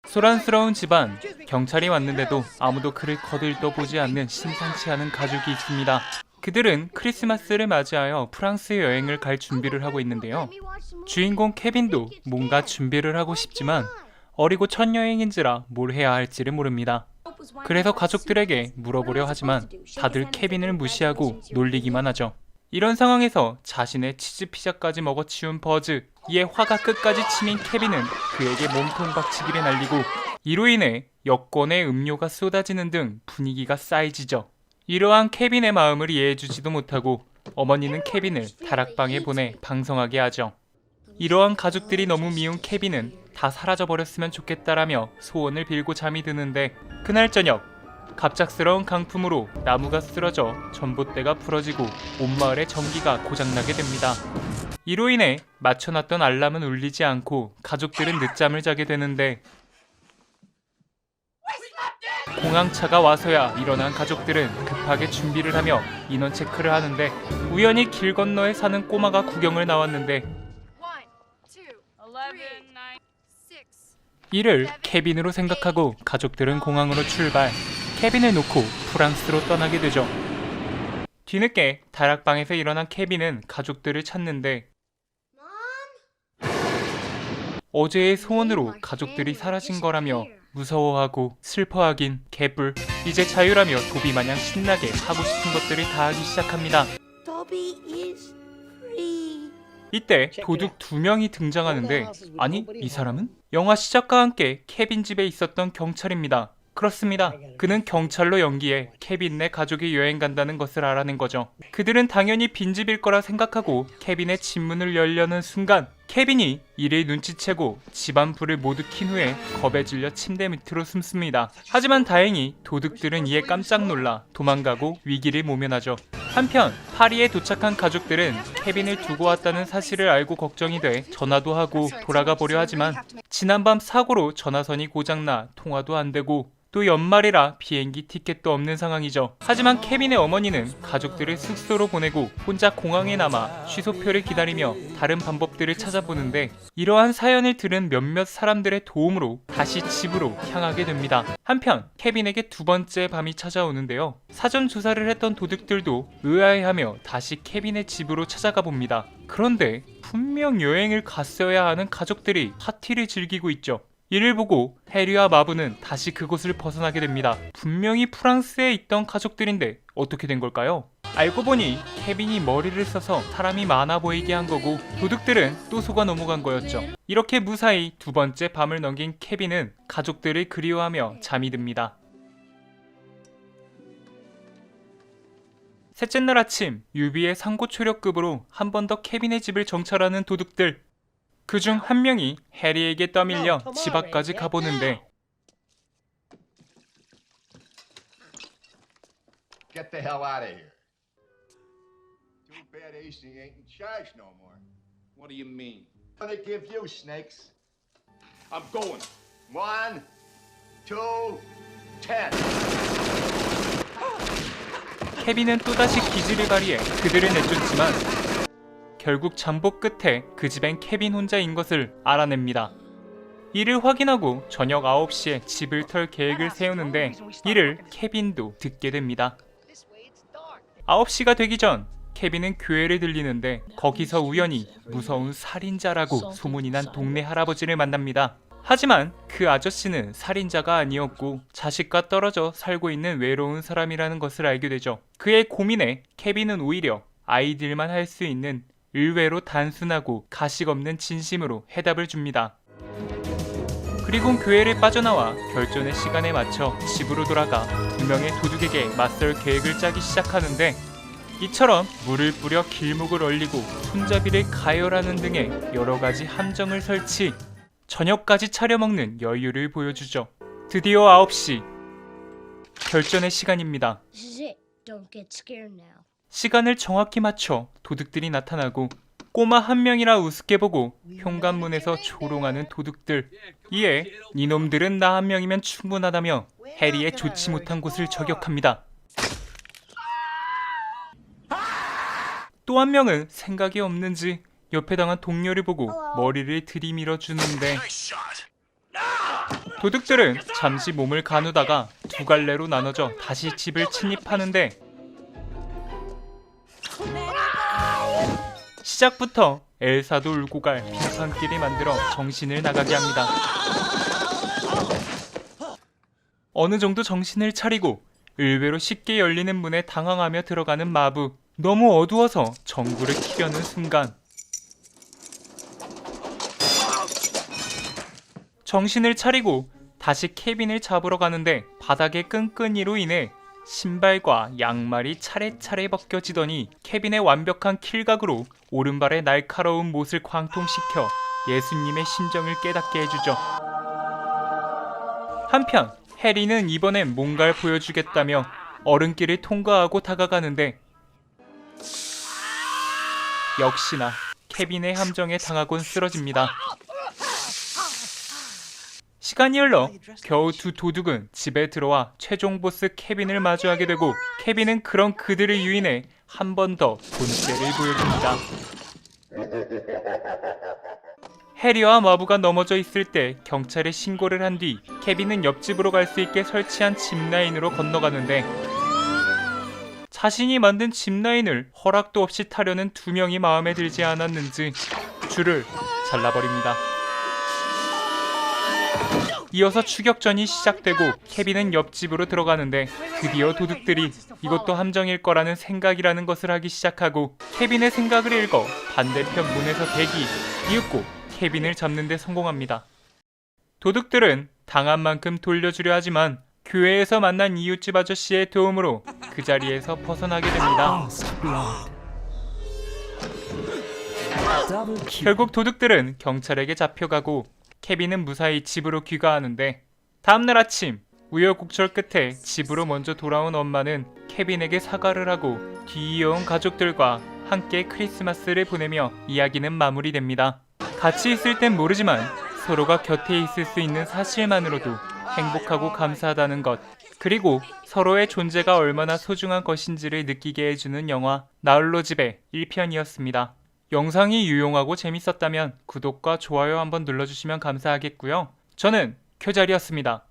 소란스러운 집안, 경찰이 왔는데도 아무도 그를 거들떠보지 않는 심상치 않은 가족이 있습니다. 그들은 크리스마스를 맞이하여 프랑스 여행을 갈 준비를 하고 있는데요. 주인공 케빈도 뭔가 준비를 하고 싶지만 어리고 첫 여행인지라 뭘 해야 할지를 모릅니다. 그래서 가족들에게 물어보려 하지만 다들 케빈을 무시하고 놀리기만 하죠. 이런 상황에서 자신의 치즈 피자까지 먹어치운 버즈, 이에 화가 끝까지 치민 케빈은 그에게 몸통 박치기를 날리고 이로 인해 여권에 음료가 쏟아지는 등 분위기가 싸해지죠. 이러한 케빈의 마음을 이해해주지도 못하고 어머니는 케빈을 다락방에 보내 방성하게 하죠. 이러한 가족들이 너무 미운 케빈은 다 사라져버렸으면 좋겠다라며 소원을 빌고 잠이 드는데 그날 저녁 갑작스러운 강풍으로 나무가 쓰러져 전봇대가 부러지고 온 마을의 전기가 고장나게 됩니다. 이로 인해 맞춰놨던 알람은 울리지 않고 가족들은 늦잠을 자게 되는데 공항차가 와서야 일어난 가족들은 급하게 준비를 하며 인원 체크를 하는데 우연히 길 건너에 사는 꼬마가 구경을 나왔는데 이를 케빈으로 생각하고 가족들은 공항으로 출발, 케빈을 놓고 프랑스로 떠나게 되죠. 뒤늦게 다락방에서 일어난 케빈은 가족들을 찾는데 어제의 소원으로 가족들이 사라진 거라며 무서워하고 슬퍼하긴 개뿔, 이제 자유라며 도비마냥 신나게 하고 싶은 것들을 다 하기 시작합니다. 이때 도둑 2명이 등장하는데 아니 이 사람은? 영화 시작과 함께 케빈 집에 있었던 경찰입니다. 그렇습니다. 그는 경찰로 연기해 케빈네 가족이 여행 간다는 것을 알아낸 거죠. 그들은 당연히 빈집일 거라 생각하고 케빈의 집 문을 열려는 순간 케빈이 이를 눈치채고 집안 불을 모두 킨 후에 겁에 질려 침대 밑으로 숨습니다. 하지만 다행히 도둑들은 이에 깜짝 놀라 도망가고 위기를 모면하죠. 한편 파리에 도착한 가족들은 케빈을 두고 왔다는 사실을 알고 걱정이 돼 전화도 하고 돌아가 보려 하지만 지난밤 사고로 전화선이 고장나 통화도 안 되고 또 연말이라 비행기 티켓도 없는 상황이죠. 하지만 케빈의 어머니는 가족들을 숙소로 보내고 혼자 공항에 남아 취소표를 기다리며 다른 방법들을 찾아보는데 이러한 사연을 들은 몇몇 사람들의 도움으로 다시 집으로 향하게 됩니다. 한편 케빈에게 두 번째 밤이 찾아오는데요. 사전 조사를 했던 도둑들도 의아해하며 다시 케빈의 집으로 찾아가 봅니다. 그런데 분명 여행을 갔어야 하는 가족들이 파티를 즐기고 있죠. 이를 보고 해리와 마부는 다시 그곳을 벗어나게 됩니다. 분명히 프랑스에 있던 가족들인데 어떻게 된 걸까요? 알고 보니 케빈이 머리를 써서 사람이 많아 보이게 한 거고 도둑들은 또 속아 넘어간 거였죠. 이렇게 무사히 두 번째 밤을 넘긴 케빈은 가족들을 그리워하며 잠이 듭니다. 셋째 날 아침 유비의 상고 초력급으로 한 번 더 케빈의 집을 정찰하는 도둑들. 그중 한 명이 해리에게 떠밀려 집 앞까지 가보는데 Get the hell out of here. Too bad AC ain't in charge no more. What do you mean? What do they give you, snakes? I'm going. 1, 2, 10. 케빈은 또다시 기지를 발휘해 그들을 내쫓지만 결국 잠복 끝에 그 집엔 케빈 혼자인 것을 알아냅니다. 이를 확인하고 저녁 9시에 집을 털 계획을 세우는데 이를 케빈도 듣게 됩니다. 9시가 되기 전 케빈은 교회를 들리는데 거기서 우연히 무서운 살인자라고 소문이 난 동네 할아버지를 만납니다. 하지만 그 아저씨는 살인자가 아니었고 자식과 떨어져 살고 있는 외로운 사람이라는 것을 알게 되죠. 그의 고민에 케빈은 오히려 아이들만 할 수 있는 의외로 단순하고 가식 없는 진심으로 해답을 줍니다. 그리고 교회를 빠져나와 결전의 시간에 맞춰 집으로 돌아가 두 명의 도둑에게 맞설 계획을 짜기 시작하는데 이처럼 물을 뿌려 길목을 얼리고 손잡이를 가열하는 등의 여러가지 함정을 설치, 저녁까지 차려먹는 여유를 보여주죠. 드디어 9시, 결전의 시간입니다. 시간을 정확히 맞춰 도둑들이 나타나고 꼬마 한 명이라 우습게 보고 현관문에서 조롱하는 도둑들. 이에 이놈들은 나 한 명이면 충분하다며 해리의 좋지 못한 곳을 저격합니다. 또 한 명은 생각이 없는지 옆에 당한 동료를 보고 머리를 들이밀어 주는데 도둑들은 잠시 몸을 가누다가 두 갈래로 나눠져 다시 집을 침입하는데 시작부터 엘사도 울고 갈 빙판길이 만들어 정신을 나가게 합니다. 어느 정도 정신을 차리고 의외로 쉽게 열리는 문에 당황하며 들어가는 마부. 너무 어두워서 전구를 켜려는 순간 정신을 차리고 다시 케빈을 잡으러 가는데 바닥의 끈끈이로 인해 신발과 양말이 차례차례 벗겨지더니 케빈의 완벽한 킬각으로 오른발의 날카로운 못을 광통시켜 예수님의 심정을 깨닫게 해주죠. 한편 해리는 이번엔 뭔가를 보여주겠다며 얼음길을 통과하고 다가가는데 역시나 케빈의 함정에 당하곤 쓰러집니다. 시간이 흘러 겨우 두 도둑은 집에 들어와 최종 보스 케빈을 마주하게 되고 케빈은 그런 그들을 유인해 한 번 더 본때를 보여줍니다. 해리와 마부가 넘어져 있을 때 경찰에 신고를 한 뒤 케빈은 옆집으로 갈 수 있게 설치한 짚라인으로 건너가는데 자신이 만든 짚라인을 허락도 없이 타려는 두 명이 마음에 들지 않았는지 줄을 잘라버립니다. 이어서 추격전이 시작되고 케빈은 옆집으로 들어가는데 드디어 도둑들이 이것도 함정일 거라는 생각이라는 것을 하기 시작하고 케빈의 생각을 읽어 반대편 문에서 대기, 이윽고 케빈을 잡는 데 성공합니다. 도둑들은 당한 만큼 돌려주려 하지만 교회에서 만난 이웃집 아저씨의 도움으로 그 자리에서 벗어나게 됩니다. 결국 도둑들은 경찰에게 잡혀가고 케빈은 무사히 집으로 귀가하는데 다음날 아침 우여곡절 끝에 집으로 먼저 돌아온 엄마는 케빈에게 사과를 하고 뒤이어온 가족들과 함께 크리스마스를 보내며 이야기는 마무리됩니다. 같이 있을 땐 모르지만 서로가 곁에 있을 수 있는 사실만으로도 행복하고 감사하다는 것, 그리고 서로의 존재가 얼마나 소중한 것인지를 느끼게 해주는 영화 나홀로 집에 1편이었습니다. 영상이 유용하고 재밌었다면 구독과 좋아요 한번 눌러주시면 감사하겠고요. 저는 큐잘이었습니다.